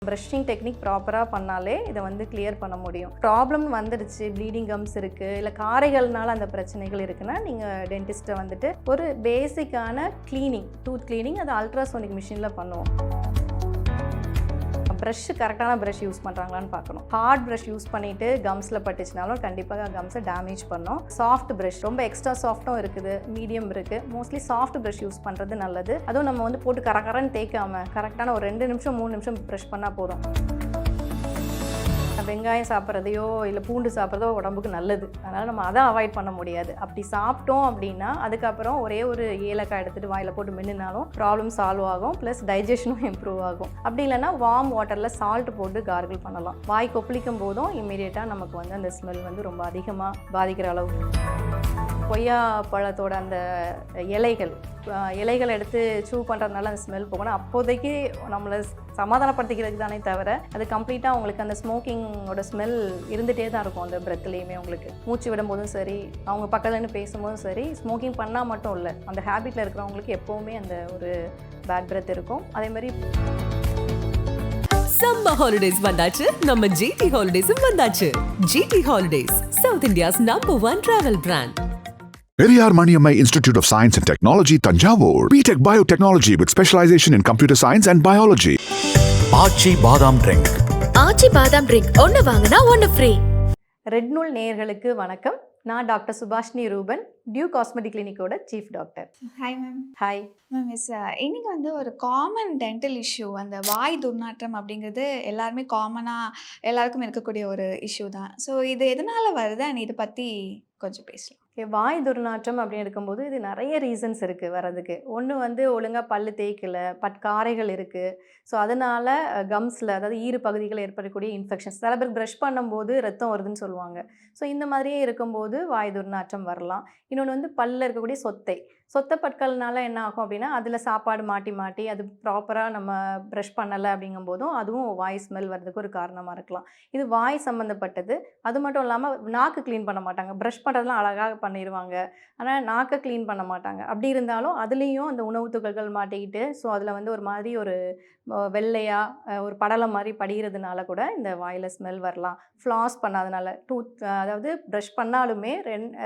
Brushing technique ப்ராப்பராக பண்ணாலே இதை வந்து கிளியர் பண்ண முடியும். ப்ராப்ளம் வந்துடுச்சு, ப்ளீடிங் கம்ஸ் இருக்குது, இல்லை காரைகள்னால அந்த பிரச்சனைகள் இருக்குன்னா நீங்கள் டென்டிஸ்ட்டை வந்துட்டு ஒரு பேசிக்கான க்ளீனிங், டூத் க்ளீனிங் அது அல்ட்ராசோனிக் மிஷினில் பண்ணுவோம். ப்ரஷ் கரெக்டான ப்ரஷ் யூஸ் பண்ணுறாங்களான்னு பார்க்கணும். ஹார்ட் ப்ரஷ் யூஸ் பண்ணிவிட்டு கம்ஸில் பட்டுச்சுனாலும் கண்டிப்பாக கம்ஸை டேமேஜ் பண்ணும். சாஃப்ட் ப்ரஷ் ரொம்ப எக்ஸ்ட்ரா சாஃப்ட்டும் இருக்குது, மீடியம் இருக்குது. மோஸ்ட்லி சாஃப்ட் ப்ரஷ் யூஸ் பண்ணுறது நல்லது. அதுவும் நம்ம வந்து போட்டு கரன்னு தேய்க்காமல் கரெக்டான ஒரு 2 நிமிஷம் 3 நிமிஷம் ப்ரஷ் பண்ணால் போதும். வெங்காயம் சாப்பிட்றதையோ இல்லை பூண்டு சாப்பிட்றதோ உடம்புக்கு நல்லது, அதனால் நம்ம அதை அவாய்ட் பண்ண முடியாது. அப்படி சாப்பிட்டோம் அப்படின்னா அதுக்கப்புறம் ஒரே ஒரு ஏலக்காய் எடுத்துகிட்டு வாயில் போட்டு மென்னுனாலும் ப்ராப்ளம் சால்வ் ஆகும், ப்ளஸ் டைஜஷனும் இம்ப்ரூவ் ஆகும். அப்படி இல்லைன்னா வார்ம் வாட்டரில் சால்ட் போட்டு கார்கிள் பண்ணலாம். வாய் கொப்பளிக்கும் போதும் இம்மீடியட்டாக நமக்கு வந்து அந்த ஸ்மெல் வந்து ரொம்ப அதிகமாக பாதிக்கிற அளவு. கொய்யா பழத்தோட அந்த இலைகள் எடுத்து சூ பண்ணுறதுனால அந்த ஸ்மெல் போகணும். அப்போதைக்கு நம்மளை சமாதானப்படுத்திக்கிறதுக்கு தானே தவிர அது கம்ப்ளீட்டாக உங்களுக்கு அந்த ஸ்மோக்கிங்கோட ஸ்மெல் இருந்துகிட்டே தான் இருக்கும். அந்த பிரெத்லேயுமே உங்களுக்கு மூச்சு விடும்போதும் சரி, அவங்க பக்கத்துலேருந்து பேசும்போதும் சரி, ஸ்மோக்கிங் பண்ணால் மட்டும் இல்லை, அந்த ஹேபிட்டில் இருக்கிறவங்களுக்கு எப்போவுமே அந்த ஒரு பேட் பிரெத் இருக்கும். அதே மாதிரி சம்மர் ஹாலிடேஸ் வந்தாச்சு, நம்ம ஜிடி ஹாலிடேஸும் வந்தாச்சு. GT holidays, south India's #1 travel brand. Periyar Maniammai Institute of Science and Technology, Tanjavur. BTech Biotechnology with specialization in computer science and biology. ஆச்சி பாதாம் ட்ரிங்க். ஆச்சி பாதாம் ட்ரிங்க் ஒன்று வாங்கினா ஒன்று ஃப்ரீ. ரெட் நூல் நேயர்களுக்கு வணக்கம். நான் doctor Subashini Ruban, dew cosmetic கிளினிக்கோட chief doctor. Hi ma'am. Hi ma'am. இன்னைக்கு வந்து ஒரு காமன் டென்டல் இஷ்யூ, அந்த வாய் துர்நாற்றம் அப்படிங்கிறது எல்லாருமே காமனாக எல்லாருக்கும் இருக்கக்கூடிய ஒரு இஷ்யூ தான். ஸோ இது எதனால் வருது அண்ட் இதை பற்றி கொஞ்சம் பேசலாம். ஓகே, வாய் துர்நாற்றம் அப்படின்னு இருக்கும்போது இது நிறைய ரீசன்ஸ் இருக்குது வர்றதுக்கு. ஒன்று வந்து ஒழுங்காக பல்லு தேய்க்கலை, காரைகள் இருக்குது. ஸோ அதனால் கம்ஸில், அதாவது ஈறு பகுதிகளில் ஏற்படக்கூடிய இன்ஃபெக்ஷன்ஸ், சில பேர் ப்ரஷ் பண்ணும்போது ரத்தம் வருதுன்னு சொல்லுவாங்க. ஸோ இந்த மாதிரியே இருக்கும்போது வாய் துர்நாற்றம் வரலாம். இன்னொன்று வந்து பல்லில் இருக்கக்கூடிய சொத்தை பற்கள்னால என்ன ஆகும் அப்படின்னா அதில் சாப்பாடு மாட்டி அது ப்ராப்பராக நம்ம ப்ரஷ் பண்ணலை அப்படிங்கும்போதும் அதுவும் வாய் ஸ்மெல் வர்றதுக்கு ஒரு காரணமாக இருக்கலாம். இது வாய் சம்மந்தப்பட்டது. அது மட்டும் இல்லாமல் நாக்கு க்ளீன் பண்ண மாட்டாங்க. ப்ரஷ் பண்ணுறதுலாம் அழகாக பண்ணிடுவாங்க, ஆனால் நாக்கை க்ளீன் பண்ண மாட்டாங்க. அப்படி இருந்தாலும் அதுலேயும் அந்த உணவு துகள்கள் மாட்டிக்கிட்டு ஸோ அதில் வந்து ஒரு மாதிரி ஒரு வெள்ளையாக ஒரு படலம் மாதிரி படிகிறதுனால கூட இந்த வாயில் ஸ்மெல் வரலாம். ஃப்ளாஸ் பண்ணாதனால, அதாவது ப்ரஷ் பண்ணாலுமே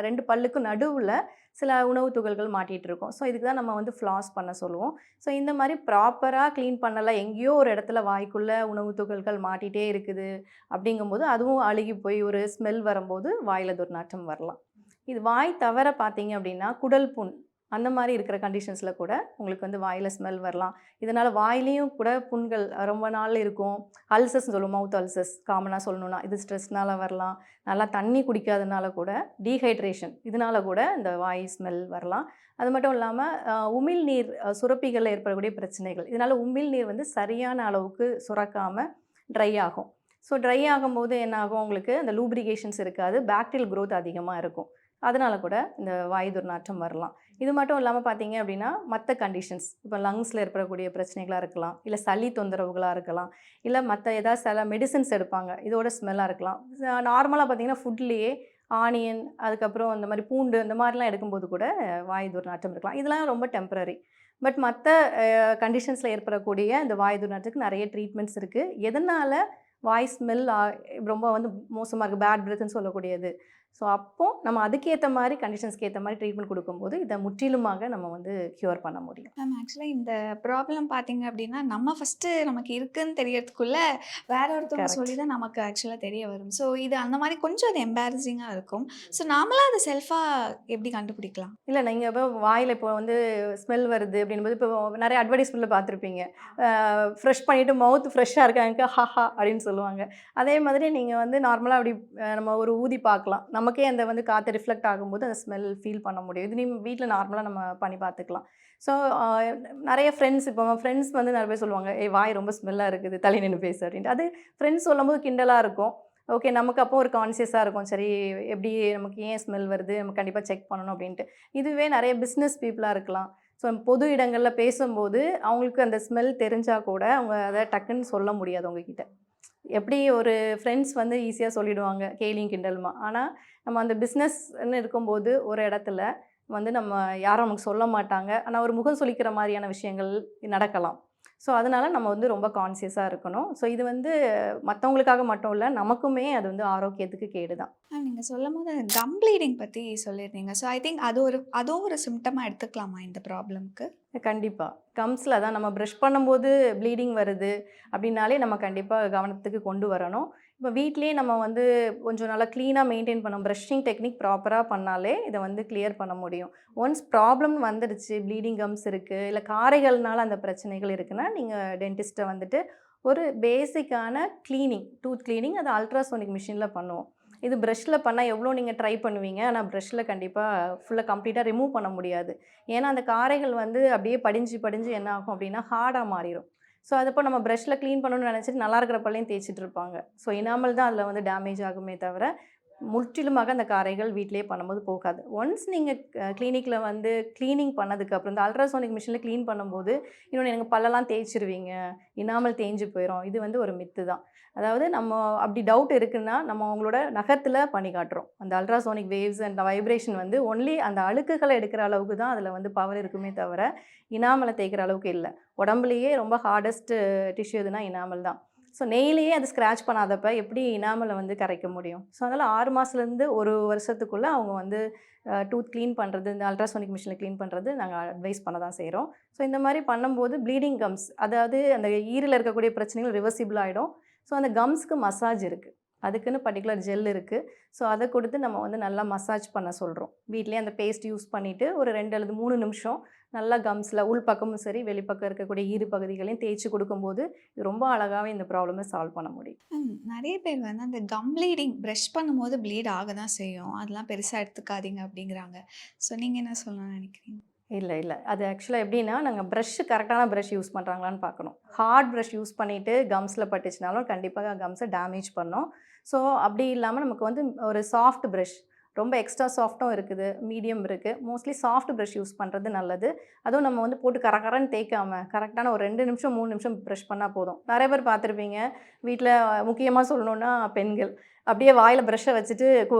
ரெண்டு பல்லுக்கும் நடுவில் சில உணவு துகள்கள் மாட்டிகிட்டு இருக்கும். ஸோ இதுக்கு தான் நம்ம வந்து ஃப்ளாஸ் பண்ண சொல்லுவோம். ஸோ இந்த மாதிரி ப்ராப்பராக க்ளீன் பண்ணலை, எங்கேயோ ஒரு இடத்துல வாய்க்குள்ளே உணவு துகள்கள் மாட்டிகிட்டே இருக்குது அப்படிங்கும்போது அதுவும் அழுகி போய் ஒரு ஸ்மெல் வரும்போது வாயில் துர்நாற்றம் வரலாம். இது வாய் தவிர பார்த்தீங்க அப்படின்னா குடல் புண் அந்த மாதிரி இருக்கிற கண்டிஷன்ஸில் கூட உங்களுக்கு வந்து வாயில் ஸ்மெல் வரலாம். இதனால் வாயிலையும் கூட புண்கள் ரொம்ப நாள் இருக்கும். அல்சர்ஸ் சொல்லுவோம், மவுத் அல்சர்ஸ் காமனாக சொல்லணுன்னா இது ஸ்ட்ரெஸ்னால் வரலாம். நல்லா தண்ணி குடிக்காதனால கூட, டீஹைட்ரேஷன் இதனால கூட இந்த வாய் ஸ்மெல் வரலாம். அது மட்டும் இல்லாமல் உமிழ்நீர் சுரப்பிகளில் ஏற்படக்கூடிய பிரச்சனைகள், இதனால் உமிழ்நீர் வந்து சரியான அளவுக்கு சுரக்காமல் ட்ரை ஆகும். ஸோ ட்ரை ஆகும்போது என்ன ஆகும், உங்களுக்கு அந்த லூப்ரிகேஷன்ஸ் இருக்காது, பாக்டீரியல் க்ரோத் அதிகமாக இருக்கும். அதனால் கூட இந்த வாய் துர்நாற்றம் வரலாம். இது மட்டும் இல்லாமல் பார்த்தீங்க அப்படின்னா மற்ற கண்டிஷன்ஸ், இப்போ லங்ஸில் ஏற்படக்கூடிய பிரச்சனைகளாக இருக்கலாம், இல்லை சளி தொந்தரவுகளாக இருக்கலாம், இல்லை மற்ற ஏதாவது சில மெடிசன்ஸ் எடுப்பாங்க இதோட ஸ்மெல்லாக இருக்கலாம். நார்மலாக பார்த்தீங்கன்னா ஃபுட்லேயே ஆனியன், அதுக்கப்புறம் இந்த மாதிரி பூண்டு இந்த மாதிரிலாம் எடுக்கும்போது கூட வாய் துர்நாற்றம் இருக்கலாம். இதெல்லாம் ரொம்ப டெம்பரரி. பட் மற்ற கண்டிஷன்ஸில் ஏற்படக்கூடிய இந்த வாய் துர்நாற்றத்துக்கு நிறைய ட்ரீட்மெண்ட்ஸ் இருக்குது. எதனால் வாய் ஸ்மெல் ரொம்ப வந்து மோசமாக இருக்குது, பேட் பிரெத்னு சொல்லக்கூடியது. ஸோ அப்போது நம்ம அதுக்கேற்ற மாதிரி கண்டிஷன்ஸ்க்கு ஏற்ற மாதிரி ட்ரீட்மெண்ட் கொடுக்கும்போது இதை முற்றிலுமாக நம்ம வந்து க்யூர் பண்ண முடியும். மேம், ஆக்சுவலாக இந்த ப்ராப்ளம் பார்த்தீங்க அப்படின்னா நம்ம ஃபஸ்ட்டு நமக்கு இருக்குன்னு தெரியறதுக்குள்ளே வேற ஒருத்தவங்க சொல்லி தான் நமக்கு ஆக்சுவலாக தெரிய வரும். ஸோ இது அந்த மாதிரி கொஞ்சம் அது எம்பாரசிங்காக இருக்கும். ஸோ நாமளாக அதை செல்ஃபாக எப்படி கண்டுபிடிக்கலாம்? இல்லை, நீங்கள் இப்போ வாயில் இப்போ வந்து ஸ்மெல் வருது அப்படின்போது இப்போ நிறைய அட்வர்டைஸ்மெண்ட்டில் பார்த்துருப்பீங்க, ஃப்ரெஷ் பண்ணிவிட்டு மவுத் ஃப்ரெஷ்ஷாக இருக்காங்க ஹஹா அப்படின்னு சொல்லுவாங்க. அதே மாதிரி நீங்கள் வந்து நார்மலாக அப்படி நம்ம ஒரு ஊதி பார்க்கலாம், நமக்கே அந்த வந்து காற்று ரிஃப்ளெக்ட் ஆகும்போது அந்த ஸ்மெல் ஃபீல் பண்ண முடியும். இது நீங்கள் வீட்டில் நார்மலாக நம்ம பண்ணி பார்த்துக்கலாம். ஸோ நிறைய ஃப்ரெண்ட்ஸ் வந்து நிறைய பேர் சொல்லுவாங்க, வாய் ரொம்ப ஸ்மெல்லாக இருக்குது, தள்ளி நின்று பேசு அப்படின்ட்டு. அது ஃப்ரெண்ட்ஸ் சொல்லும்போது கிண்டலாக இருக்கும். ஓகே, நமக்கு அப்போ ஒரு கான்சியஸாக இருக்கும், சரி எப்படி நமக்கு ஏன் ஸ்மெல் வருது, நம்ம கண்டிப்பாக செக் பண்ணணும் அப்படின்ட்டு. இதுவே நிறைய பிஸ்னஸ் பீப்புளாக இருக்கலாம். ஸோ பொது இடங்களில் பேசும்போது அவங்களுக்கு அந்த ஸ்மெல் தெரிஞ்சால் கூட அவங்க அதை டக்குன்னு சொல்ல முடியாது உங்ககிட்ட. எப்படி ஒரு ஃப்ரெண்ட்ஸ் வந்து ஈஸியாக சொல்லிவிடுவாங்க கேலியும் கிண்டலுமா, ஆனால் நம்ம அந்த பிஸ்னஸ்ன்னு இருக்கும்போது ஒரு இடத்துல வந்து நம்ம யாரும் நமக்கு சொல்ல மாட்டாங்க, ஆனால் ஒரு முகம் சுளிக்கிற மாதிரியான விஷயங்கள் நடக்கலாம். ஸோ அதனால நம்ம வந்து ரொம்ப கான்சியஸாக இருக்கணும். ஸோ இது வந்து மற்றவங்களுக்காக மட்டும் இல்லை, நமக்குமே அது வந்து ஆரோக்கியத்துக்கு கேடு தான். நீங்கள் சொல்லும்போது கம் ப்ளீடிங் பற்றி சொல்லியிருந்தீங்க. ஸோ ஐ திங்க் அதுவும் ஒரு சிம்டமாக எடுத்துக்கலாமா இந்த ப்ராப்ளம்க்கு? கண்டிப்பாக கம்ஸில் தான் நம்ம ப்ரஷ் பண்ணும்போது ப்ளீடிங் வருது அப்படின்னாலே நம்ம கண்டிப்பாக கவனத்துக்கு கொண்டு வரணும். இப்போ வீட்லேயே நம்ம வந்து கொஞ்சம் நல்லா க்ளீனாக மெயின்டைன் பண்ணோம், ப்ரஷிங் டெக்னிக் ப்ராப்பராக பண்ணாலே இதை வந்து கிளியர் பண்ண முடியும். ஒன்ஸ் ப்ராப்ளம் வந்துடுச்சு, ப்ளீடிங் கம்ஸ் இருக்குது, இல்லை காரைகள்னால அந்த பிரச்சனைகள் இருக்குன்னா நீங்கள் டென்டிஸ்ட்டை வந்துட்டு ஒரு பேசிக்கான க்ளீனிங், டூத் க்ளீனிங் அது அல்ட்ராசோனிக் மிஷினில் பண்ணுவோம். இது ப்ரஷ்ஷில் பண்ணால் எவ்வளோ நீங்கள் ட்ரை பண்ணுவீங்க, ஆனால் ப்ரஷ்ஷில் கண்டிப்பாக ஃபுல்லாக கம்ப்ளீட்டாக ரிமூவ் பண்ண முடியாது. ஏன்னா அந்த காரைகள் வந்து அப்படியே படிஞ்சு படிஞ்சு என்ன ஆகும் அப்படின்னா ஹார்டாக மாறிடும். ஸோ அதப்போ நம்ம ப்ரஷ்ஷில் க்ளீன் பண்ணணும்னு நினச்சிட்டு நல்லா இருக்கிற பல்லையும் தேய்ச்சிட்டு இருப்பாங்க. ஸோ இனாமல் தான் அதில் வந்து டேமேஜ் ஆகுமே தவிர முற்றிலுமாக அந்த காரைகள் வீட்டிலேயே பண்ணும்போது போகாது. ஒன்ஸ் நீங்கள் கிளினிக்கில் வந்து க்ளீனிங் பண்ணதுக்கப்புறம் இந்த அல்ட்ராசோனிக் மிஷினில் க்ளீன் பண்ணும்போது இன்னொன்று எனக்கு பல்லெல்லாம் தேய்ச்சிருவீங்க, இனாமல் தேஞ்சு போயிடும். இது வந்து ஒரு மித்து தான். அதாவது நம்ம அப்படி டவுட் இருக்குன்னா நம்ம அவங்களோட நகத்தில் பண்ணி காட்டுறோம். அந்த அல்ட்ராசோனிக் வேவ்ஸ் அண்ட் வைப்ரேஷன் வந்து ஒன்லி அந்த அழுக்குகளை எடுக்கிற அளவுக்கு தான் அதில் வந்து பவர் இருக்குமே தவிர இனாமலை தேய்க்கிற அளவுக்கு இல்லை. உடம்புலேயே ரொம்ப ஹார்டஸ்ட் டிஷ்யூ எதுனா இனாமல் தான். ஸோ நெய்லேயே அது ஸ்க்ராட்ச் பண்ணாதப்ப எப்படி இனாமலை வந்து கரைக்க முடியும்? ஸோ அதனால் 6 மாதத்துலேருந்து 1 வருஷத்துக்குள்ளே அவங்க வந்து டூத் க்ளீன் பண்ணுறது, இந்த அல்ட்ராசோனிக் மிஷினில் க்ளீன் பண்ணுறது நாங்கள் அட்வைஸ் பண்ண தான் செய்கிறோம். ஸோ இந்த மாதிரி பண்ணும்போது ப்ளீடிங் கம்ஸ், அதாவது அந்த ஈரில் இருக்கக்கூடிய பிரச்சனைகள் ரிவர்சிபிள் ஆகிடும். ஸோ அந்த கம்ஸ்க்கு மசாஜ் இருக்குது, அதுக்குன்னு பர்டிகுலர் ஜெல் இருக்குது. ஸோ அதை கொடுத்து நம்ம வந்து நல்லா மசாஜ் பண்ண சொல்கிறோம். வீட்லேயே அந்த பேஸ்ட் யூஸ் பண்ணிவிட்டு ஒரு 2 அல்லது 3 நிமிஷம் நல்லா கம்ஸில் உள் பக்கமும் சரி வெளிப்பக்கம் இருக்கக்கூடிய ஈறு பகுதிகளையும் தேய்ச்சி கொடுக்கும்போது இது ரொம்ப அழகாகவே இந்த ப்ராப்ளமை சால்வ் பண்ண முடியும். நிறைய பேர் வந்து அந்த கம் ப்ளீடிங் ப்ரஷ் பண்ணும்போது ப்ளீட் ஆக தான் செய்யும், அதெல்லாம் பெருசாக எடுத்துக்காதீங்க அப்படிங்கிறாங்க. ஸோ நீங்கள் என்ன சொல்லணும்னு நினைக்கிறீங்க? இல்லை. அது ஆக்சுவலாக எப்படின்னா, நாங்கள் கரெக்டான ப்ரஷ் யூஸ் பண்ணுறாங்களான்னு பார்க்கணும். ஹார்ட் ப்ரஷ் யூஸ் பண்ணிவிட்டு கம்ஸில் பட்டுச்சுனாலும் கண்டிப்பாக கம்ஸை டேமேஜ் பண்ணும். ஸோ அப்படி இல்லாமல் நமக்கு வந்து ஒரு சாஃப்ட் ப்ரஷ், ரொம்ப எக்ஸ்ட்ரா சாஃப்ட்டும் இருக்குது, மீடியம் இருக்குது. மோஸ்ட்லி சாஃப்ட் ப்ரஷ் யூஸ் பண்ணுறது நல்லது. அதுவும் நம்ம வந்து போட்டு கரகரன்னு தேய்க்காம கரெக்டான ஒரு 2 நிமிஷம் 3 நிமிஷம் ப்ரஷ் பண்ணால் போதும். நிறைய பேர் பார்த்துருப்பீங்க, வீட்டில் முக்கியமாக சொல்லணுன்னா பெண்கள் அப்படியே வாயில் ப்ரஷ்ஷை வச்சுட்டு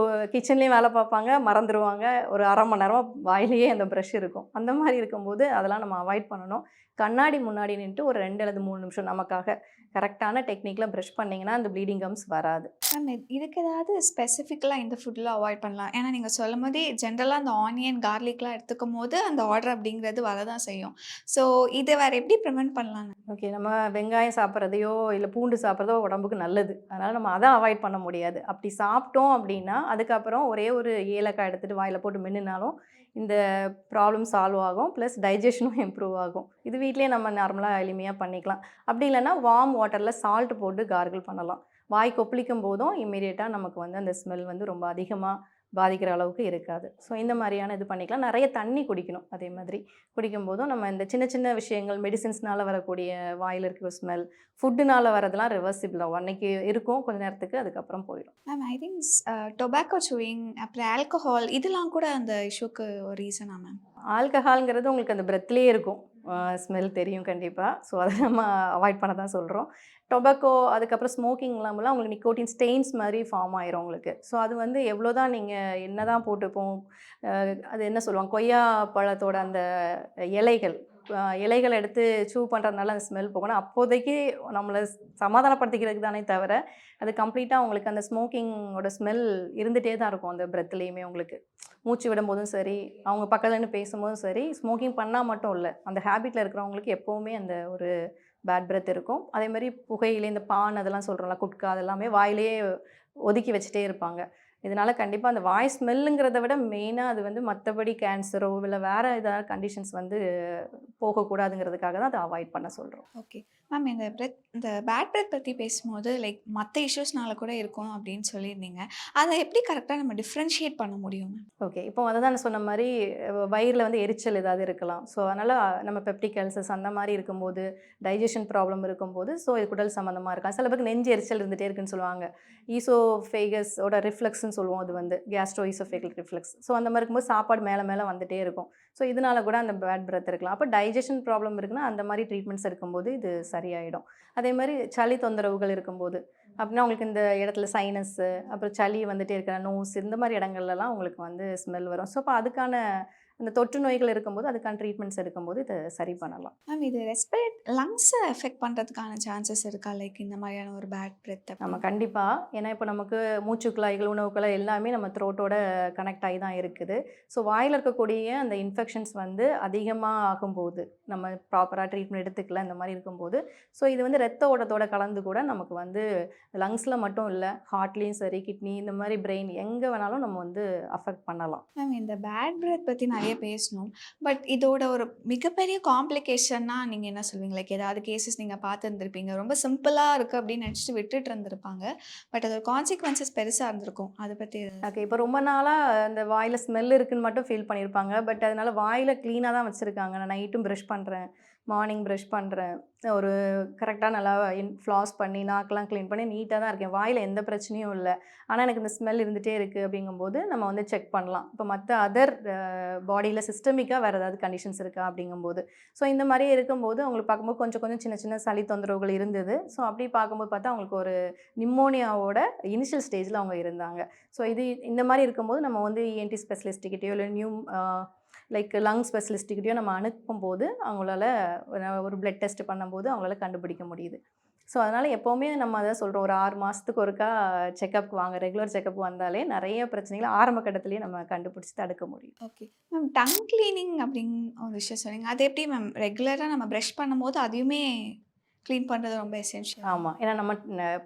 கிச்சன்லேயும் வேலை பார்ப்பாங்க, மறந்துடுவாங்க. ஒரு 1/2 மணி நேரம் வாயிலேயே அந்த ப்ரஷ் இருக்கும். அந்த மாதிரி இருக்கும்போது அதெல்லாம் நம்ம அவாய்ட் பண்ணணும். கண்ணாடி முன்னாடி நின்றுட்டு ஒரு 2 அல்லது 3 நிமிஷம் நமக்காக கரெக்டான டெக்னிக்கில் ப்ரஷ் பண்ணிங்கன்னா அந்த ப்ளீடிங் கம்ஸ் வராது. மேம் இதுக்கு ஏதாவது ஸ்பெசிஃபிக்கலாக இந்த ஃபுட்டில் அவாய்ட் பண்ணலாம்? ஏன்னா நீங்கள் சொல்லும் போதே ஜென்ரலாக அந்த ஆனியன் கார்லிக்லாம் எடுத்துக்கும் போது அந்த ஆர்டர் அப்படிங்கிறது வரதான் செய்யும். ஸோ இதை வேறு எப்படி ப்ரிவெண்ட் பண்ணலான்னு? ஓகே, நம்ம வெங்காயம் சாப்பிட்றதையோ இல்லை பூண்டு சாப்பிட்றதோ உடம்புக்கு நல்லது, அதனால் நம்ம அதை அவாய்ட் பண்ண முடியாது. அப்படி சாப்பிட்டோம் அப்படின்னா அதுக்கப்புறம் ஒரே ஒரு ஏலக்காய் எடுத்துகிட்டு வாயில் போட்டு மென்னுனாலும் இந்த ப்ராப்ளம் சால்வ் ஆகும், ப்ளஸ் டைஜஷனும் இம்ப்ரூவ் ஆகும். இது வீட்லேயே நம்ம நார்மலாக எளிமையாக பண்ணிக்கலாம். அப்படி இல்லைன்னா வார்ம் வாட்டரில் சால்ட் போட்டு கார்கிள் பண்ணலாம். வாய் கொப்பளிக்கும் போதும் இம்மீடியட்டாக நமக்கு வந்து அந்த ஸ்மெல் வந்து ரொம்ப அதிகமாக பாதிக்கிற அளவுக்கு இருக்காது. ஸோ இந்த மாதிரியான இது பண்ணிக்கலாம். நிறைய தண்ணி குடிக்கணும். அதே மாதிரி குடிக்கும்போதும் நம்ம இந்த சின்ன சின்ன விஷயங்கள், மெடிசின்ஸ்னால வரக்கூடிய வாயில் இருக்கிற ஸ்மெல், ஃபுட்டுனால வரதெல்லாம் ரிவர்சிபிள் ஆகும். அன்னைக்கு இருக்கும் கொஞ்ச நேரத்துக்கு, அதுக்கப்புறம் போயிடும். Ma'am I think tobacco chewing அப்புறம் ஆல்கஹால் இதெல்லாம் கூட அந்த இஷ்யூக்கு ஒரு ரீசனா மேம்? ஆல்கஹால்ங்கிறது உங்களுக்கு அந்த பிரெத்லேயே இருக்கும், ஸ்மெல் தெரியும் கண்டிப்பாக. ஸோ அதை நம்ம அவாய்ட் பண்ண தான் சொல்கிறோம். டொபாக்கோ அதுக்கப்புறம் ஸ்மோக்கிங் இல்லாமலாம் உங்களுக்கு நிக்கோட்டின் ஸ்டெயின்ஸ் மாதிரி ஃபார்ம் ஆயிரும் உங்களுக்கு. ஸோ அது வந்து எவ்வளோ தான் நீங்கள் என்ன தான் போட்டுப்போம், அது என்ன சொல்லுவாங்க, கொய்யா பழத்தோட அந்த இலைகள் எடுத்து சூ பண்ணுறதுனால அந்த ஸ்மெல் போகணும். அப்போதைக்கு நம்மளை சமாதானப்படுத்திக்கிறதுக்கு தானே தவிர அது கம்ப்ளீட்டாக உங்களுக்கு அந்த ஸ்மோக்கிங்கோட ஸ்மெல் இருந்துகிட்டே தான் இருக்கும். அந்த பிரெத்லேயுமே உங்களுக்கு மூச்சு விடும்போதும் சரி, அவங்க பக்கத்தில் நின்று பேசும்போதும் சரி, ஸ்மோக்கிங் பண்ணால் மட்டும் இல்லை, அந்த ஹேபிட்டில் இருக்கிறவங்களுக்கு எப்போவுமே அந்த ஒரு பேட் பிரெத் இருக்கும். அதே மாதிரி புகையிலே இந்த பான் அதெல்லாம் சொல்கிறோம்ல, குட்கா, அதெல்லாமே வாயிலேயே ஒதுக்கி வச்சுட்டே இருப்பாங்க. இதனால் கண்டிப்பாக அந்த வாய் ஸ்மெல்லுங்கிறத விட மெயினாக அது வந்து மற்றபடி கேன்சரோ இல்லை வேறு ஏதாவது கண்டிஷன்ஸ் வந்து போகக்கூடாதுங்கிறதுக்காக தான் அதை அவாய்ட் பண்ண சொல்கிறோம். ஓகே மேம், இந்த பேட் பிரெத் பற்றி பேசும்போது லைக் மற்ற இஷ்யூஸ்னால கூட இருக்கும் அப்படின்னு சொல்லியிருந்தீங்க. அதை எப்படி கரெக்டாக நம்ம டிஃப்ரென்ஷியேட் பண்ண முடியும் மேம்? ஓகே, இப்போ அதை தான் நான் சொன்ன மாதிரி வயிறில் வந்து எரிச்சல் ஏதாவது இருக்கலாம். ஸோ அதனால் நம்ம பெப்டிக் அல்சர்ஸ் அந்த மாதிரி இருக்கும்போது, டைஜஷன் ப்ராப்ளம் இருக்கும்போது, ஸோ இது குடல் சம்மந்தமாக இருக்கலாம். சில பேருக்கு நெஞ்சு எரிச்சல் இருந்துகிட்டே இருக்குன்னு சொல்லுவாங்க. ஈசோஃபேகஸோட ரிஃப்ளெக்ஸ்ன்னு சொல்லுவோம், அது வந்து கேஸ்ட்ரோ ஈசோஃபேகல் ரிஃப்ளெக்ஸ். ஸோ அந்த மாதிரி இருக்கும்போது சாப்பாடு மேலே வந்துகிட்டே இருக்கும். ஸோ இதனால கூட அந்த பேட் பிரெத் இருக்கலாம். அப்போ டைஜஷன் ப்ராப்ளம் இருக்குன்னா அந்த மாதிரி ட்ரீட்மெண்ட்ஸ் இருக்கும்போது இது சரியாயிடும். அதே மாதிரி சளி தொந்தரவுகள் இருக்கும்போது அப்படின்னா உங்களுக்கு இந்த இடத்துல சைனஸ்ஸு, அப்புறம் சளி வந்துட்டே இருக்கிற நோஸ், இந்த மாதிரி இடங்கள்லாம் உங்களுக்கு வந்து ஸ்மெல் வரும். ஸோ அப்போ அதுக்கான அந்த தொற்று நோய்கள் இருக்கும்போது அதுக்கான ட்ரீட்மெண்ட்ஸ் எடுக்கும்போது இதை சரி பண்ணலாம். மேம் இது லங்ஸை எஃபெக்ட் பண்ணுறதுக்கான சான்சஸ் இருக்கா? லைக் இந்த மாதிரியான ஒரு பேட் பிரெத் நம்ம கண்டிப்பாக, ஏன்னா இப்போ நமக்கு மூச்சு குழாய்கள், உணவு குழாய் எல்லாமே நம்ம த்ரோட்டோட கனெக்ட் ஆகி தான் இருக்குது. ஸோ வாயில் இருக்கக்கூடிய அந்த இன்ஃபெக்ஷன்ஸ் வந்து அதிகமாக ஆகும்போது, நம்ம ப்ராப்பராக ட்ரீட்மெண்ட் எடுத்துக்கல இந்த மாதிரி இருக்கும்போது, ஸோ இது வந்து ரத்த ஓட்டத்தோட கலந்து கூட நமக்கு வந்து லங்ஸில் மட்டும் இல்லை, ஹார்ட்லேயும் சரி, கிட்னி இந்த மாதிரி பிரெயின் எங்கே வேணாலும் நம்ம வந்து அஃபெக்ட் பண்ணலாம். மேம் இந்த பேட் பிரெத் பற்றி நிறைய பேசணும். பட் இதோட ஒரு மிகப்பெரிய காம்ப்ளிகேஷன்னா நீங்கள் என்ன சொல்வீங்க? லைக் ஏதாவது கேசஸ் நீங்கள் பார்த்துருந்துருப்பீங்க, ரொம்ப சிம்பிளாக இருக்குது அப்படின்னு நினச்சிட்டு விட்டுட்டு இருந்திருப்பாங்க. பட் அதோட கான்சிக்வன்சஸ் பெருசாக இருந்திருக்கும். அதை பற்றி ஓகே, இப்போ ரொம்ப நாளாக அந்த வாயில் ஸ்மெல் இருக்குன்னு மட்டும் ஃபீல் பண்ணியிருப்பாங்க. பட் அதனால வாயில் க்ளீனாக தான் வச்சுருக்காங்க. நான் நைட்டும் ப்ரஷ் பண்ணுறேன், மார்னிங் ப்ரஷ் பண்ணுறேன், ஒரு கரெக்டாக நல்லா ஃப்ளாஸ் பண்ணி நாக்கெலாம் க்ளீன் பண்ணி நீட்டாக தான் இருக்கேன். வாயில் எந்த பிரச்சனையும் இல்லை. ஆனால் எனக்கு இந்த ஸ்மெல் இருந்துகிட்டே இருக்குது அப்படிங்கும்போது நம்ம வந்து செக் பண்ணலாம். இப்போ மற்ற அதர் பாடியில் சிஸ்டமிக்காக வேறு ஏதாவது கண்டிஷன்ஸ் இருக்கா அப்படிங்கும்போது. ஸோ இந்த மாதிரி இருக்கும்போது அவங்களுக்கு பார்க்கும்போது கொஞ்சம் கொஞ்சம் சின்ன சின்ன சளி தொந்தரவுகள் இருந்தது. ஸோ அப்படி பார்க்கும்போது பார்த்தா அவங்களுக்கு ஒரு நிமோனியாவோட இனிஷியல் ஸ்டேஜில் அவங்க இருந்தாங்க. ஸோ இந்த மாதிரி இருக்கும்போது நம்ம வந்து இஎன்டி ஸ்பெஷலிஸ்ட்டுக்கிட்டேயோ இல்லை லைக் லங் ஸ்பெஷலிஸ்ட்டுக்கிட்டேயோ நம்ம அனுப்பும்போது அவங்களால ஒரு பிளட் டெஸ்ட் பண்ணும்போது அவங்களால கண்டுபிடிக்க முடியுது. ஸோ அதனால் எப்போவுமே நம்ம அதை சொல்கிறோம், ஒரு 6 மாதத்துக்கு ஒருக்கா செக்கப்புக்கு வாங்க. ரெகுலர் செக்கப் வந்தாலே நிறைய பிரச்சனைகளை ஆரம்ப கட்டத்திலேயே நம்ம கண்டுபிடிச்சி தடுக்க முடியும். Okay ma'am. டங் கிளீனிங் அப்படின்னு ஒரு விஷயம் சொன்னீங்க. அது எப்படி மேம்? ரெகுலராக நம்ம ப்ரஷ் பண்ணும்போது அதையுமே க்ளீன் பண்ணுறது ரொம்ப எசென்ஷியல். ஆமாம், ஏன்னா நம்ம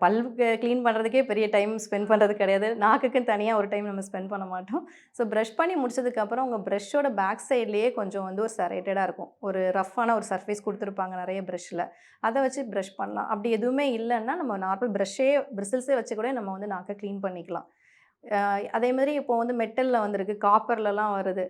பல்லுக்கு க்ளீன் பண்ணுறதுக்கே பெரிய டைம் ஸ்பெண்ட் பண்ணுறது கிடையாது. நாக்குக்குன்னு தனியாக ஒரு டைம் நம்ம ஸ்பெண்ட் பண்ண மாட்டோம். ஸோ ப்ரஷ் பண்ணி முடிச்சதுக்கப்புறம் உங்கள் ப்ரஷ்ஷோட பேக் சைட்லேயே கொஞ்சம் வந்து ஒரு செரேட்டடாக இருக்கும், ஒரு ரஃப்பான ஒரு சர்ஃபேஸ் கொடுத்துருப்பாங்க நிறைய ப்ரஷ்ஷில். அதை வச்சு ப்ரஷ் பண்ணலாம். அப்படி எதுவுமே இல்லைன்னா நம்ம நார்மல் பிரிசில்ஸே வச்சு கூட நம்ம வந்து நாக்கை க்ளீன் பண்ணிக்கலாம். அதே மாதிரி இப்போ வந்து மெட்டலில் வந்திருக்கு, காப்பர்லலாம் வருது.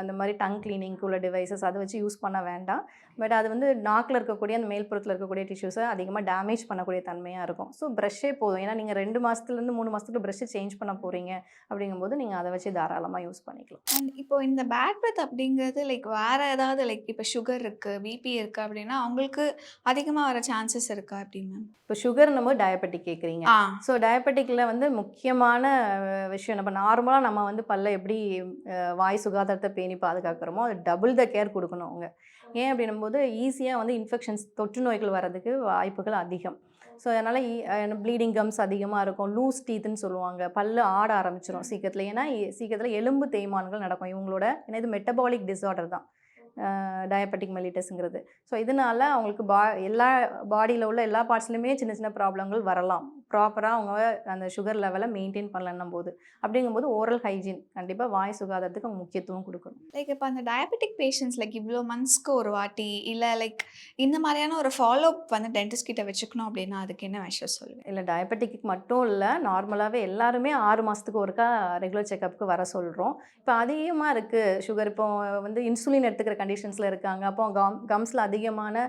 அந்த மாதிரி டங் கிளீனிங்க்கு உள்ள டிவைசஸ் அதை வச்சு யூஸ் பண்ண வேண்டாம். பட் அது வந்து நாக்கில் இருக்கக்கூடிய அந்த மேல்புறத்தில் இருக்கக்கூடிய டிஷ்யூஸை அதிகமாக டேமேஜ் பண்ணக்கூடிய தன்மையாக இருக்கும். ஸோ ப்ரஷ்ஷே போதும். ஏன்னா நீங்கள் 2 மாதத்துலேருந்து 3 மாதத்துக்கு ப்ரஷ்ஷை சேஞ்ச் பண்ண போகிறீங்க அப்படிங்கும்போது நீங்கள் அதை வச்சு தாராளமாக யூஸ் பண்ணிக்கலாம். அண்ட் இப்போ இந்த பேட் பிரெத் அப்படிங்கிறது லைக் வேறு ஏதாவது லைக் இப்போ சுகர் இருக்குது, பிபி இருக்குது அப்படின்னா அவங்களுக்கு அதிகமாக வர சான்சஸ் இருக்கா எப்படி மேம்? இப்போ சுகர் நம்ம டயபெட்டிக் கேட்குறீங்க. ஸோ டயபெட்டிக்கில் வந்து முக்கியமான விஷயம் நம்ம நார்மலாக நம்ம வந்து பல்ல எப்படி வாய் சுகாதாரத்தை பேணி பாதுகாக்கிறோமோ அது டபுள் த கேர் கொடுக்கணும் அவங்க. ஏன் அப்படின்னும்போது ஈஸியாக வந்து இன்ஃபெக்ஷன்ஸ் தொற்று நோய்கள் வர்றதுக்கு வாய்ப்புகள் அதிகம். ஸோ அதனால் ப்ளீடிங் கம்ஸ் அதிகமாக இருக்கும். லூஸ் டீத்துன்னு சொல்லுவாங்க, பல்லு ஆட ஆரம்பிச்சிடும் சீக்கிரத்தில். ஏன்னா சீக்கிரத்தில் எலும்பு தேய்மானங்கள் நடக்கும் இவங்களோட. ஏன்னா இது மெட்டபாலிக் டிஸார்டர் தான் டயபெட்டிக் மெலிட்டஸ்ங்கிறது. ஸோ இதனால அவங்களுக்கு எல்லா பாடியில் உள்ள எல்லா பார்ட்ஸ்லையுமே சின்ன சின்ன ப்ராப்ளங்கள் வரலாம், ப்ராப்பராக அவங்க அந்த சுகர் லெவலை மெயின்டைன் பண்ணலன்னும் போது. அப்படிங்கும்போது ஓரல் ஹைஜீன் கண்டிப்பாக வாய் சுகாதாரத்துக்கு அவங்க முக்கியத்துவம் கொடுக்கணும். லைக் இப்போ அந்த டயபெட்டிக் பேஷண்ட்ஸ் லைக் இவ்வளோ மந்த்ஸ்க்கு ஒரு வாட்டி இல்லை லைக் இந்த மாதிரியான ஒரு ஃபாலோ அப் வந்து டென்டிஸ்ட் கிட்ட வச்சுக்கணும் அப்படின்னா அதுக்கு என்ன விஷயம் சொல்லுவேன்? இல்லை, டயபெட்டிக்கு மட்டும் இல்லை, நார்மலாகவே எல்லாருமே 6 மாதத்துக்கு ஒருக்கா ரெகுலர் செக்கப்புக்கு வர சொல்கிறோம். இப்போ அதிகமாக இருக்குது சுகர், இப்போ வந்து இன்சுலின் எடுத்துக்கிற கண்டிஷன்ஸில் இருக்காங்க. அப்போ கம்ஸில் அதிகமான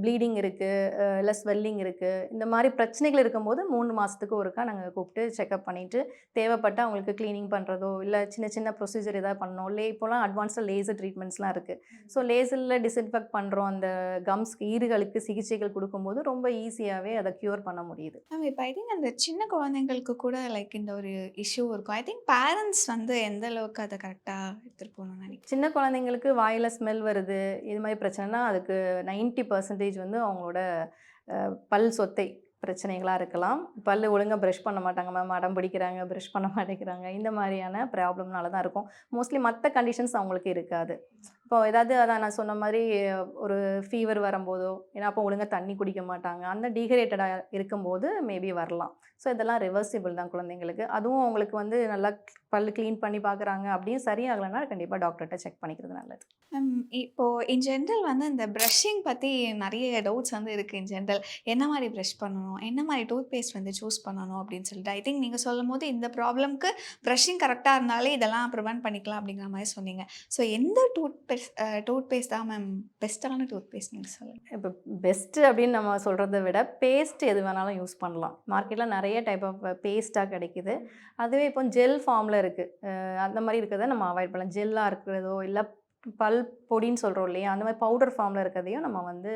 ப்ளீடிங் இருக்குது, இல்லை ஸ்வெல்லிங் இருக்குது. இந்த மாதிரி பிரச்சனைகள் இருக்கும்போது 3 மாதத்துக்கு ஒருக்கா நாங்கள் கூப்பிட்டு செக்கப் பண்ணிவிட்டு தேவைப்பட்ட அவங்களுக்கு க்ளீனிங் பண்ணுறதோ இல்லை சின்ன சின்ன ப்ரொசீஜர் எதாவது பண்ணோம். இப்போலாம் அட்வான்ஸ்டாக லேசர் ட்ரீட்மெண்ட்ஸ்லாம் இருக்குது. ஸோ லேசரில் டிஸ்இன்ஃபெக்ட் பண்ணுறோம். அந்த கம்ஸ்க்கு ஈறுகளுக்கு சிகிச்சைகள் கொடுக்கும்போது ரொம்ப ஈஸியாகவே அதை க்யூர் பண்ண முடியுது. மேம் இப்போ ஐ திங்க் அந்த சின்ன குழந்தைங்களுக்கு கூட லைக் இந்த ஒரு இஷ்யூ இருக்கும். ஐ திங்க் பேரண்ட்ஸ் வந்து எந்த அளவுக்கு அதை கரெக்டாக எடுத்துகிட்டு போகணும்னு நினைக்கிறேன். சின்ன குழந்தைங்களுக்கு வாயில் ஸ்மெல் வருது, இது மாதிரி பிரச்சனைனா அதுக்கு 90% வந்து அவங்களோட பல் சொத்தை பிரச்சனைகளாக இருக்கலாம். பல் ஒழுங்காக ப்ரஷ் பண்ண மாட்டாங்க மேம், அடம் பிடிக்கிறாங்க, ப்ரஷ் பண்ண மாட்டேங்கிறாங்க, இந்த மாதிரியான ப்ராப்ளம்னால தான் இருக்கும். மோஸ்ட்லி மற்ற கண்டிஷன்ஸ் அவங்களுக்கு இருக்காது. இப்போ ஏதாவது அதான் நான் சொன்ன மாதிரி ஒரு ஃபீவர் வரும்போதோ, ஏன்னா அப்போ ஒழுங்காக தண்ணி குடிக்க மாட்டாங்க, அந்த டீஹைட்ரேட்டடாக இருக்கும்போது மேபி வரலாம். ஸோ இதெல்லாம் ரிவர்சிபிள் தான் குழந்தைங்களுக்கு. அதுவும் அவங்களுக்கு வந்து நல்லா பல் க்ளீன் பண்ணி பார்க்குறாங்க அப்படியும் சரியாகலைன்னா கண்டிப்பாக டாக்டர்கிட்ட செக் பண்ணிக்கிறது நல்லது. இப்போது இன் ஜென்ரல் வந்து இந்த ப்ரஷிங் பற்றி நிறைய டவுட்ஸ் வந்து இருக்குது. இன் ஜென்ரல் என்ன மாதிரி ப்ரஷ் பண்ணணும், என்ன மாதிரி டூத் பேஸ்ட் வந்து சூஸ் பண்ணணும் அப்படின்னு சொல்லிட்டு ஐ திங்க் நீங்கள் சொல்லும் போது இந்த ப்ராப்ளம்க்கு ப்ரஷிங் கரெக்டாக இருந்தாலே இதெல்லாம் ப்ரிவென்ட் பண்ணிக்கலாம் அப்படிங்கிற மாதிரி சொன்னீங்க. ஸோ எந்த டூத் பேஸ்ட் தான் மேம் பெஸ்ட்டான டூத் பேஸ்ட் நீங்கள் சொல்லுங்கள்? இப்போ பெஸ்ட்டு அப்படின்னு நம்ம சொல்கிறத விட பேஸ்ட் எது வேணாலும் யூஸ் பண்ணலாம். மார்க்கெட்டில் நிறைய டைப் ஆஃப் பேஸ்ட்டாக கிடைக்குது. அதுவே இப்போ ஜெல் ஃபார்மில் இருக்குது, அந்த மாதிரி இருக்கிறத நம்ம அவாய்ட் பண்ணலாம். ஜெல்லாக இருக்கிறதோ இல்லை பல் பொடின்னு சொல்கிறோம் இல்லையா, அந்த மாதிரி பவுடர் ஃபார்மில் இருக்கிறதையும் நம்ம வந்து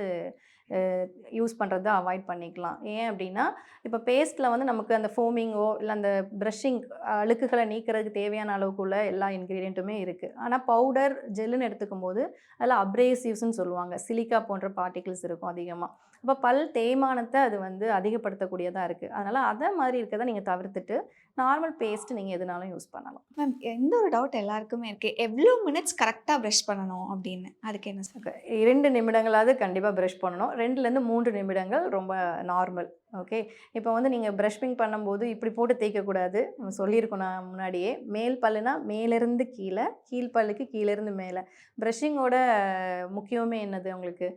யூஸ் பண்ணுறத அவாய்ட் பண்ணிக்கலாம். ஏன் அப்படின்னா, இப்போ பேஸ்ட்டில் வந்து நமக்கு அந்த ஃபோமிங்கோ இல்லை அந்த ப்ரஷிங் அழுக்குகளை நீக்கிறதுக்கு தேவையான அளவுக்குள்ள எல்லா இன்க்ரீடியண்ட்டுமே இருக்குது. ஆனால் பவுடர் ஜெல்லுன்னு எடுத்துக்கும்போது அதில் அப்ரேசிவ்ஸ்ன்னு சொல்லுவாங்க. சிலிக்கா போன்ற பார்ட்டிகிள்ஸ் இருக்கும் அதிகமாக. அப்போ பல் தேய்மானத்தை அது வந்து அதிகப்படுத்தக்கூடியதாக இருக்குது. அதனால் அதை மாதிரி இருக்கிறத நீங்கள் தவிர்த்துட்டு நார்மல் பேஸ்ட் நீங்கள் எதுனாலும் யூஸ் பண்ணலாம். மேம் எந்த ஒரு டவுட் எல்லாருக்குமே இருக்குது, எவ்வளோ மினிட்ஸ் கரெக்டாக ப்ரஷ் பண்ணணும் அப்படின்னு, அதுக்கு என்ன சார்? 2 நிமிடங்களாவது கண்டிப்பாக ப்ரஷ் பண்ணணும். 2லேருந்து 3 நிமிடங்கள் ரொம்ப நார்மல். ஓகே. இப்போ வந்து நீங்கள் ப்ரஷிங் பண்ணும்போது இப்படி போட்டு தேய்க்கக்கூடாது. சொல்லியிருக்கோம் நான் முன்னாடியே. மேல் பல்லுனா மேலேருந்து கீழே, கீழ் பல்லுக்கு கீழேருந்து மேலே. ப்ரஷிங்கோட முக்கியமே என்னது உங்களுக்கு?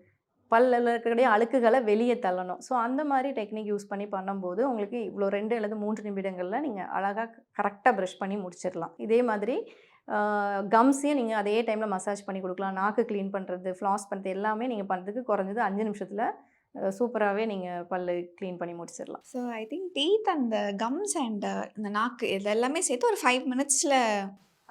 பல்லில் இருக்கக்கூடிய அழுக்குகளை வெளியே தள்ளணும். ஸோ அந்த மாதிரி டெக்னிக் யூஸ் பண்ணி பண்ணும்போது உங்களுக்கு இவ்வளோ 2 அல்லது 3 நிமிடங்களில் நீங்கள் அழகாக கரெக்டாக ப்ரஷ் பண்ணி முடிச்சிடலாம். இதே மாதிரி கம்ஸையும் நீங்கள் அதே டைமில் மசாஜ் பண்ணி கொடுக்கலாம். நாக்கு க்ளீன் பண்ணுறது, ஃப்ளாஸ் பண்ணுறது எல்லாமே நீங்கள் பண்ணுறதுக்கு குறைஞ்சது 5 நிமிஷத்தில் சூப்பராகவே நீங்கள் பல்லு க்ளீன் பண்ணி முடிச்சிடலாம். ஸோ ஐ திங்க் டீத் அந்த கம்ஸ் அண்ட் இந்த நாக்கு இது எல்லாமே சேர்த்து ஒரு 5 மினிட்ஸில்.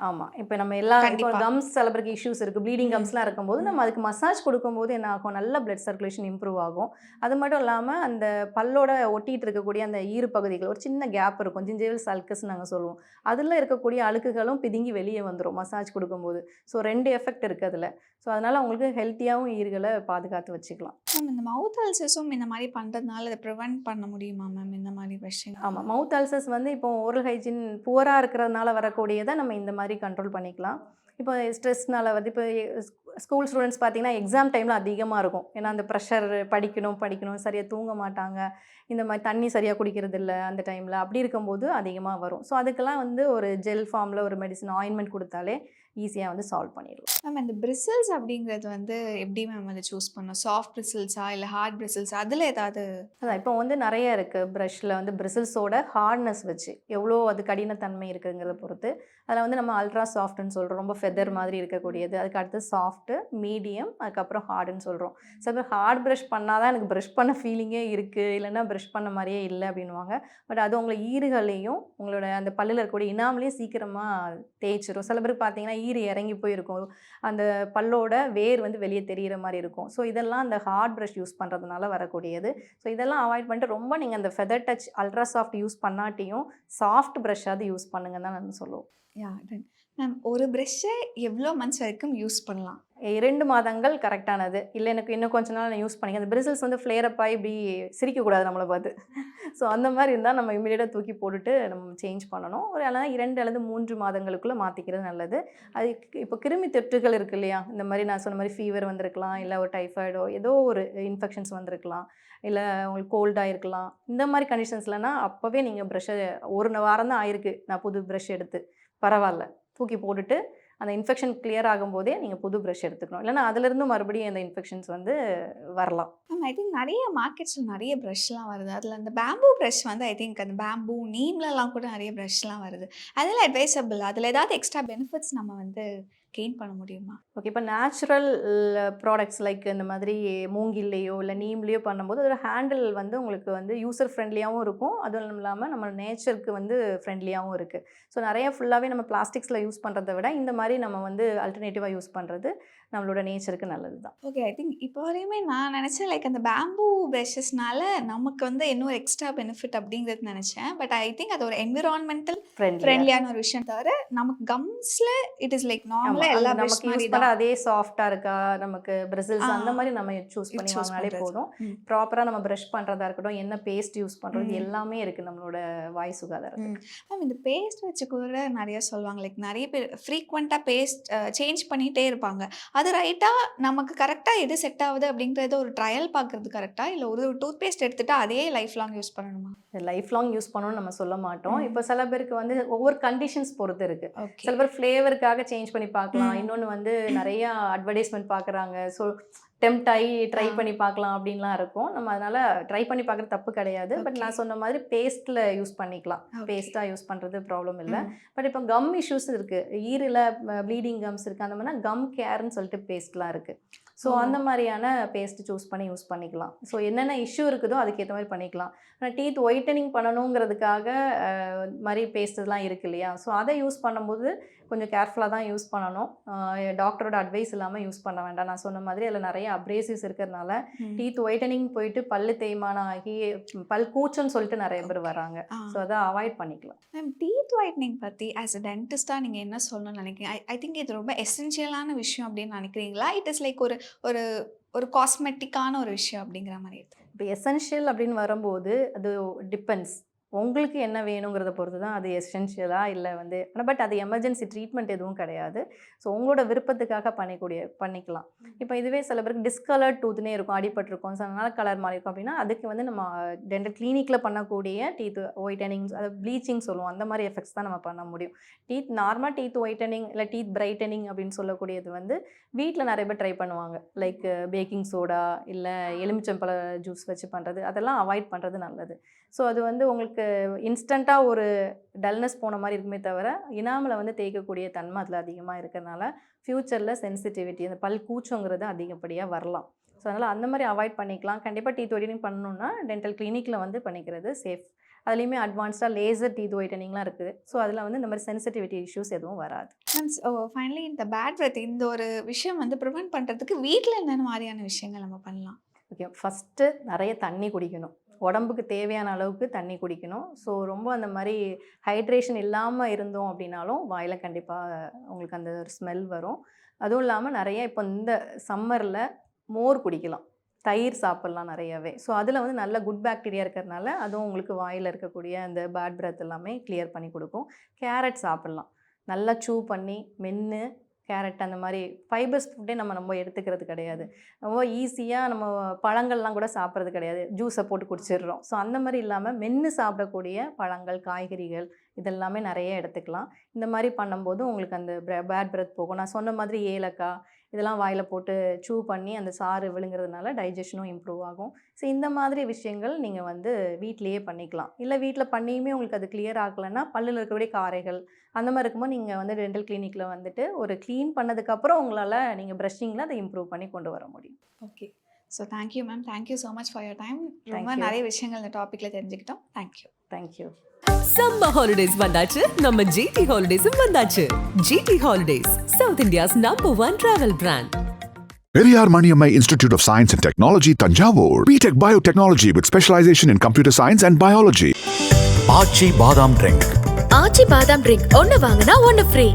ஆமாம். இப்போ நம்ம எல்லா இப்போ கண்டிப்பா. கம்ஸ் சில பேருக்கு இஷ்யூஸ் இருக்குது, ப்ளீடிங் கம்ஸ்லாம் இருக்கும்போது நம்ம அதுக்கு மசாஜ் கொடுக்கும்போது என்ன ஆகும், நல்ல பிளட் சர்க்குலேஷன் இம்ப்ரூவ் ஆகும். அது மட்டும் இல்லாமல் அந்த பல்லோட ஒட்டிகிட்டு இருக்கக்கூடிய அந்த ஈறு பகுதிகள் ஒரு சின்ன கேப் இருக்கும், ஜிஞ்சேவல் சல்கஸ் நாங்கள் சொல்லுவோம். அதில் இருக்கக்கூடிய அழுக்குகளும் பிதுங்கி வெளியே வந்துடும் மசாஜ் கொடுக்கும்போது. ஸோ 2 எஃபெக்ட் இருக்குது அதில். ஸோ அதனால் உங்களுக்கு ஹெல்த்தியாகவும் ஈறுகளை பாதுகாத்து வச்சுக்கலாம். மேம் இந்த மவுத் அல்சர்ஸும் இந்த மாதிரி பண்ணுறதுனால அதை ப்ரிவென்ட் பண்ண முடியுமா மேம் இந்த மாதிரி ப்ரஷிங்? ஆமாம். மவுத் அல்சர்ஸ் வந்து இப்போ ஓரல் ஹைஜீன் புவராக இருக்கிறதுனால வரக்கூடியதை நம்ம இந்த மாதிரி கண்ட்ரோல் பண்ணிக்கலாம். இப்போ ஸ்ட்ரெஸ்னால வந்து இப்போ ஸ்கூல் ஸ்டூடெண்ட்ஸ் பார்த்தீங்கன்னா எக்ஸாம் டைமில் அதிகமாக இருக்கும். ஏன்னா அந்த ப்ரெஷர் படிக்கணும் சரியாக தூங்க மாட்டாங்க, இந்த மாதிரி தண்ணி சரியாக குடிக்கிறது இல்லை அந்த டைமில். அப்படி இருக்கும்போது அதிகமாக வரும். ஸோ அதுக்கெல்லாம் வந்து ஒரு ஜெல் ஃபார்மில் ஒரு மெடிசன் ஆயின்மெண்ட் கொடுத்தாலே ஈஸியாக வந்து சால்வ் பண்ணிடலாம். மேம் இந்த பிரிசில்ஸ் அப்படிங்கிறது வந்து எப்படி மேம் அதை சூஸ் பண்ணணும்? சாஃப்ட் பிரிசில்ஸா இல்லை ஹார்ட் பிரிசில்ஸா? அதில் ஏதாவது? அதான் இப்போ வந்து நிறைய இருக்குது. ப்ரஷ்ஷில் வந்து பிரிசில்ஸோட ஹார்ட்னஸ் வச்சு எவ்வளோ அது கடினத்தன்மை இருக்குங்கிறத பொறுத்து அதில் வந்து நம்ம அல்ட்ரா சாஃப்ட்னு சொல்கிறோம், ரொம்ப ஃபெதர் மாதிரி இருக்கக்கூடியது. அதுக்கு அடுத்து சாஃப்ட்டு, மீடியம், அதுக்கப்புறம் ஹார்டுன்னு சொல்கிறோம். சில பேர் ஹார்ட் ப்ரஷ் பண்ணால் தான் எனக்கு ப்ரஷ் பண்ண ஃபீலிங்கே இருக்குது, இல்லைன்னா ப்ரஷ் பண்ண மாதிரியே இல்லை அப்படின்வாங்க. பட் அது உங்களை ஈறுகளையும் உங்களோட அந்த பல்லில் இருக்கக்கூடிய இனாமலையும் சீக்கிரமாக தேய்ச்சிரும். சில பேருக்கு பார்த்தீங்கன்னா ஈறு இறங்கி போயிருக்கும், அந்த பல்லோட வேர் வந்து வெளியே தெரிகிற மாதிரி இருக்கும். ஸோ இதெல்லாம் அந்த ஹார்ட் ப்ரஷ் யூஸ் பண்ணுறதுனால வரக்கூடியது. ஸோ இதெல்லாம் அவாய்ட் பண்ணிட்டு ரொம்ப நீங்கள் அந்த feather touch ultra soft use பண்ணாட்டியும் சாஃப்ட் ப்ரஷ்ஷாவது யூஸ் பண்ணுங்கன்னு தான் நான் சொல்லுவோம். யா மேம் ஒரு ப்ரஷ்ஷை எவ்வளோ மந்த்ஸ் வரைக்கும் யூஸ் பண்ணலாம்? 2 மாதங்கள் கரெக்டானது. இல்லை எனக்கு இன்னும் கொஞ்ச நாள் நான் யூஸ் பண்ணிக்க. அந்த பிரிசில்ஸ் வந்து ஃப்ளேரப் ஆகி இப்படி சிரிக்கக்கூடாது நம்மளை பார்த்து. ஸோ அந்த மாதிரி இருந்தால் நம்ம இமீடியட்டாக தூக்கி போட்டுட்டு நம்ம சேஞ்ச் பண்ணணும். ஒரு இல்லைனா 2 அல்லது 3 மாதங்களுக்குள்ளே மாற்றிக்கிறது நல்லது. அது இப்போ கிருமி தொற்றுகள் இருக்குது இல்லையா, இந்த மாதிரி நான் சொன்ன மாதிரி ஃபீவர் வந்திருக்கலாம், இல்லை ஒரு டைஃபாய்டோ ஏதோ ஒரு இன்ஃபெக்ஷன்ஸ் வந்திருக்கலாம், இல்லை உங்களுக்கு கோல்டாக இருக்கலாம். இந்த மாதிரி கண்டிஷன்ஸ்லனா அப்போவே நீங்கள் ப்ரஷ்ஷை 1 வாரம் தான் ஆயிருக்கு நான் புது ப்ரஷ் எடுத்து, பரவாயில்ல தூக்கி போட்டுட்டு அந்த இன்ஃபெக்ஷன் கிளியர் ஆகும்போதே நீங்கள் புது ப்ரஷ் எடுத்துக்கணும். இல்லைனா அதிலிருந்து மறுபடியும் அந்த இன்ஃபெக்ஷன்ஸ் வந்து வரலாம். மேம் ஐ திங்க் நிறைய மார்க்கெட்ஸில் நிறைய ப்ரஷ்லாம் வருது. அதில் அந்த பேம்பூ ப்ரஷ் வந்து ஐ திங்க் அந்த பேம்பூ நீம்லலாம் கூட நிறைய ப்ரஷ்லாம் வருது. அதெல்லாம் அட்வைசபிள்? அதில் ஏதாவது எக்ஸ்ட்ரா பெனிஃபிட்ஸ் நம்ம வந்து கெயின் பண்ண முடியுமா? ஓகே. இப்போ நேச்சுரல் ப்ராடக்ட்ஸ் லைக் இந்த மாதிரி மூங்கில்லையோ இல்லை நீம்லேயோ பண்ணும்போது அதோட ஹேண்டில் வந்து உங்களுக்கு வந்து யூசர் ஃப்ரெண்ட்லியாகவும் இருக்கும், அதுவும் இல்லாமல் நம்ம நேச்சருக்கு வந்து ஃப்ரெண்ட்லியாகவும் இருக்குது. ஸோ நிறைய ஃபுல்லாகவே நம்ம பிளாஸ்டிக்ஸில் யூஸ் பண்ணுறதை விட இந்த மாதிரி நம்ம வந்து அல்டர்னேட்டிவாக யூஸ் பண்ணுறது நம்மளோட நேச்சருக்கு நல்லது தான். ஓகே. ஐ திங்க் இப்போ வரையுமே நான் நினச்சேன் லைக் அந்த பேம்பூ ப்ரஷஸ்னால நமக்கு வந்து இன்னும் எக்ஸ்ட்ரா பெனிஃபிட் அப்படிங்கிறது நினச்சேன். பட் ஐ திங்க் அது ஒரு என்விரான்மெண்டல் ஃப்ரெண்ட்லியான ஒரு விஷயம். தவிர நமக்கு கம்ஸில் இட் இஸ் லைக் நார்மலாக எல்லா ப்ரஷ் நமக்கு மாதிரி யூஸ் பண்ண தான். அதே சாஃப்டாக இருக்கா, நமக்கு பிரிசில்ஸ் அந்த மாதிரி நம்ம சூஸ் பண்ணி choose வாங்கினாலே பண்றது. போதும். ப்ராப்பராக நம்ம ப்ரஷ் பண்ணுறதா இருக்கட்டும், என்ன பேஸ்ட் யூஸ் பண்ணுறது எல்லாமே இருக்குது நம்மளோட வாய் சுகாதாரத்துக்கு. மேம் இந்த பேஸ்ட் வச்சு கூட நிறைய சொல்லுவாங்க, லைக் நிறைய பேர் ஃப்ரீக்வெண்ட்டாக பேஸ்ட் சேஞ்ச் பண்ணிகிட்டே இருப்பாங்க. அது ரைட்டாக நமக்கு கரெக்டாக எது செட் ஆகுது அப்படிங்கிறத ஒரு ட்ரையல் பார்க்குறது கரெக்டாக, இல்லை ஒரு டூத் பேஸ்ட் எடுத்துகிட்டு அதே லைஃப் லாங் யூஸ் பண்ணணுமா? லைஃப் லாங் யூஸ் பண்ணணும்னு நம்ம சொல்ல மாட்டோம். இப்போ சில பேருக்கு வந்து ஒவ்வொரு கண்டிஷன்ஸ் பொறுத்து இருக்குது. ஓகே. சில பேர் ஃப்ளேவருக்காக சேஞ்ச் பண்ணி பார்க்கலாம். இன்னொன்று வந்து நிறைய அட்வர்டைஸ்மெண்ட் பார்க்குறாங்க, ஸோ டெம்ட் ஆகி ட்ரை பண்ணி பார்க்கலாம் அப்படின்லாம் இருக்கும். நம்ம அதனால் ட்ரை பண்ணி பார்க்குறது தப்பு கிடையாது. பட் நான் சொன்ன மாதிரி பேஸ்ட்டில் யூஸ் பண்ணிக்கலாம். பேஸ்ட்டாக யூஸ் பண்ணுறது ப்ராப்ளம் இல்லை. பட் இப்போ கம் இஷ்யூஸ் இருக்குது, ஈரில் ப்ளீடிங் கம்ஸ் இருக்குது, அந்த மாதிரினா கம் கேர்ன்னு சொல்லிட்டு பேஸ்ட்லாம் இருக்குது. ஸோ அந்த மாதிரியான பேஸ்ட் சூஸ் பண்ணி யூஸ் பண்ணிக்கலாம். ஸோ என்னென்ன இஷ்யூ இருக்குதோ அதுக்கேற்ற மாதிரி பண்ணிக்கலாம். ஆனால் டீத் ஒயிட்டனிங் பண்ணணுங்கிறதுக்காக மாதிரி பேஸ்ட்லாம் இருக்கு இல்லையா? ஸோ அதை யூஸ் பண்ணும்போது கொஞ்சம் கேர்ஃபுல்லாக தான் யூஸ் பண்ணணும். டாக்டரோட அட்வைஸ் இல்லாமல் யூஸ் பண்ண வேண்டாம். நான் சொன்ன மாதிரி அதில் நிறைய அப்ரேசிவ்ஸ் இருக்கிறதுனால டீத் ஒயிட்டனிங் போயிட்டு பல்லு தேய்மானம் ஆகி பல் கூச்சம்னு சொல்லிட்டு நிறைய பேர் வராங்க. ஸோ அதை அவாய்ட் பண்ணிக்கலாம். மேம் டீத் ஒயிட்னிங் பற்றி ஆஸ் அ டென்டிஸ்டாக நீங்கள் என்ன சொல்லணும்னு நினைக்கிறீங்க? ஐ திங்க் இது ரொம்ப எசென்ஷியலான விஷயம் அப்படின்னு நினைக்கிறீங்களா? இட் இஸ் லைக் ஒரு ஒரு காஸ்மெட்டிக்கான ஒரு விஷயம் அப்படிங்கிற மாதிரி இருக்கு. இப்போ எசென்ஷியல் அப்படின்னு வரும்போது அது டிபெண்ட்ஸ். உங்களுக்கு என்ன வேணுங்கிறத பொறுத்து தான் அது எசென்ஷியலாக இல்லை வந்து. பட் அது எமர்ஜென்சி ட்ரீட்மெண்ட் எதுவும் கிடையாது. ஸோ உங்களோட விருப்பத்துக்காக பண்ணிக்கலாம். இப்போ இதுவே சில பேருக்கு டிஸ்கலர்ட் டூத்னே இருக்கும், அடிபட்டிருக்கும், ஸோ அதனால் கலர் மாறி இருக்கும் அப்படின்னா அதுக்கு வந்து நம்ம டென்டல் கிளினிக்கில் பண்ணக்கூடிய டீத் ஒயிட்டனிங், அதை ப்ளீச்சிங் சொல்லுவோம், அந்த மாதிரி எஃபெக்ட்ஸ் தான் நம்ம பண்ண முடியும். நார்மலாக டீத் ஒயிட்டனிங் இல்லை டீத் பிரைட்டனிங் அப்படின்னு சொல்லக்கூடியது வந்து வீட்டில் நிறைய பேர் ட்ரை பண்ணுவாங்க. லைக் பேக்கிங் சோடா இல்லை எலுமிச்சம்பழ ஜூஸ் வச்சு பண்ணுறது, அதெல்லாம் அவாய்ட் பண்ணுறது நல்லது. ஸோ அது வந்து உங்களுக்கு இன்ஸ்டண்ட்டாக ஒரு டல்னஸ் போன மாதிரி இருக்குமே தவிர இனாமலை வந்து தேய்க்கக்கூடிய தன்மை அதில் அதிகமாக இருக்கிறதுனால ஃப்யூச்சரில் சென்சிட்டிவிட்டி, அந்த பல் கூச்சங்கிறது அதிகப்படியாக வரலாம். ஸோ அதனால் அந்த மாதிரி அவாய்ட் பண்ணிக்கலாம். கண்டிப்பாக டீத் ஒயிட்டனிங் பண்ணணுன்னா டென்டல் கிளினிக்கில் வந்து பண்ணிக்கிறது சேஃப். அதுலேயுமே அட்வான்ஸ்டாக லேசர் டீத் ஒயிட்டனிங்லாம் இருக்குது. ஸோ அதில் வந்து இந்த மாதிரி சென்சிட்டிவிட்டி இஷ்யூஸ் எதுவும் வராது. ஃபைனலி இந்த பேட் பிரெத் இந்த ஒரு விஷயம் வந்து ப்ரிவென்ட் பண்ணுறதுக்கு வீட்டில் என்னென்ன மாதிரியான விஷயங்கள் நம்ம பண்ணலாம்? ஓகே, ஃபஸ்ட்டு நிறைய தண்ணி குடிக்கணும். உடம்புக்கு தேவையான அளவுக்கு தண்ணி குடிக்கணும். ஸோ ரொம்ப அந்த மாதிரி ஹைட்ரேஷன் இல்லாமல் இருந்தோம் அப்படின்னாலும் வாயில் கண்டிப்பாக உங்களுக்கு அந்த ஒரு ஸ்மெல் வரும். அதுவும் இல்லாமல் நிறைய இப்போ இந்த சம்மரில் மோர் குடிக்கலாம், தயிர் சாப்பிட்லாம் நிறையவே. ஸோ அதில் வந்து நல்ல குட் பாக்டீரியா இருக்கிறதுனால அதுவும் உங்களுக்கு வாயில் இருக்கக்கூடிய அந்த பேட் பிரெத் எல்லாமே கிளியர் பண்ணி கொடுக்கும். கேரட் சாப்பிட்லாம், நல்லா சூ பண்ணி மென்று. கேரட் அந்த மாதிரி ஃபைபர்ஸ் ஃபுட்டே நம்ம எடுத்துக்கிறது கிடையாது. ரொம்ப ஈஸியாக நம்ம பழங்கள்லாம் கூட சாப்பிட்றது கிடையாது, ஜூஸை போட்டு குடிச்சிடுறோம். ஸோ அந்த மாதிரி இல்லாமல் மென்று சாப்பிடக்கூடிய பழங்கள், காய்கறிகள் இதெல்லாமே நிறைய எடுத்துக்கலாம். இந்த மாதிரி பண்ணும்போது உங்களுக்கு அந்த பேட் பிரெத் போகும். நான் சொன்ன மாதிரி ஏலக்காய் இதெல்லாம் வாயில் போட்டு சூ பண்ணி அந்த சாறு விழுங்குறதுனால டைஜஷனும் இம்ப்ரூவ் ஆகும். ஸோ இந்த மாதிரி விஷயங்கள் நீங்கள் வந்து வீட்டிலையே பண்ணிக்கலாம். இல்லை வீட்டில் பண்ணியுமே உங்களுக்கு அது கிளியர் ஆகலைன்னா பல்லில் இருக்கக்கூடிய காரைகள் அந்த மாதிரி இருக்கும்போது நீங்கள் வந்து டென்டல் கிளினிக்கில் வந்துட்டு ஒரு க்ளீன் பண்ணதுக்கப்புறம் உங்களால் நீங்கள் ப்ரஷிங்கில் அதை இம்ப்ரூவ் பண்ணி கொண்டு வர முடியும். Okay, so thank you ma'am, thank you so much for your time. ரொம்ப நிறைய விஷயங்கள் இந்த டாப்பிக்கில் தெரிஞ்சுக்கிட்டோம். தேங்க்யூ. சம்மர் ஹாலிடேஸ் வந்தாச்சு, நம்ம ஜிடி ஹாலிடேஸும் வந்தாச்சு. GT holidays, south India's #1 travel brand. Periyar Maniammai Institute of Science and Technology, Tanjavur. BTech Biotechnology with specialization in computer science and biology. ஆச்சி பாதாம் ட்ரிங்க். ஆச்சி பாதாம் ட்ரிங்க் ஒன்னு வாங்கினா ஒன்னு ஃப்ரீ.